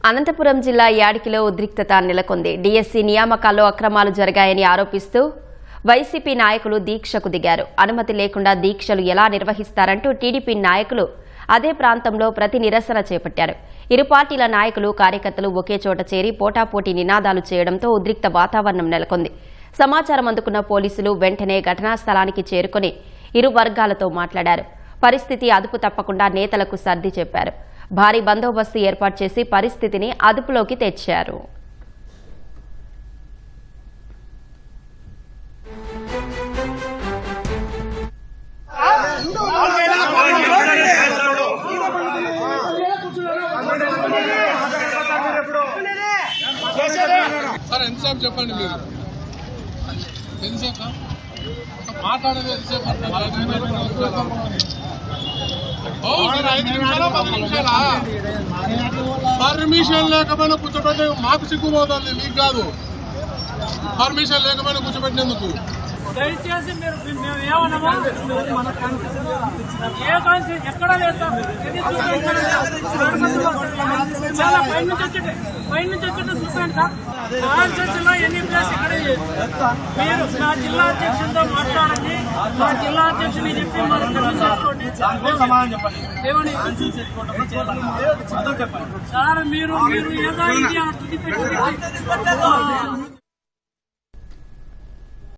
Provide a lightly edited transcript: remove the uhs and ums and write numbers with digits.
అనంతపురం జిల్లా యాడికిలో ఉద్రిక్తత నెలకొంది. డీఎస్సీ నియామకాల్లో అక్రమాలు జరిగాయని ఆరోపిస్తూ వైసీపీ నాయకులు దీక్షకు దిగారు. అనుమతి లేకుండా దీక్షలు ఎలా నిర్వహిస్తారంటూ టీడీపీ నాయకులు అదే ప్రాంతంలో ప్రతి నిరసన చేపట్టారు. ఇరు పార్టీల నాయకులు కార్యకర్తలు ఒకే చోట చేరి పోటాపోటీ నినాదాలు చేయడంతో ఉద్రిక్త వాతావరణం నెలకొంది. సమాచారం అందుకున్న పోలీసులు వెంటనే ఘటనా స్థలానికి చేరుకుని ఇరు వర్గాలతో మాట్లాడారు. పరిస్థితి అదుపు తప్పకుండా నేతలకు సర్ది చెప్పారు. భారీ బందోబస్తు ఏర్పాటు చేసి పరిస్థితిని అదుపులోకి తెచ్చారు. సార్ ఎంతసేపు చెప్పండి మీరు ఎంతసేపు మాట్లాడేది ఎంతసేపు పర్మిషన్ లేకపోయినా కూర్చోబెట్టే మాకు సిగ్గుపోతుంది, మీకు కాదు. పర్మిషన్ లేకపోయినా కూర్చోబెట్టినందుకు దయచేసి మీరు మేము ఏమన్నామో ఏ కాన్సి ఎక్కడా లేదు సార్. చాలా పైనుంచి వచ్చి చూసుకోండి సార్. కాన్స్టిట్యూషన్లో ఎన్ని ప్లేస్ ఇక్కడ మీరు మా జిల్లా అధ్యక్షులతో మాట్లాడండి. మా జిల్లా అధ్యక్షుని చెప్పి మనం చేసుకోండి ఏమని సార్. మీరు ఏదో ఇది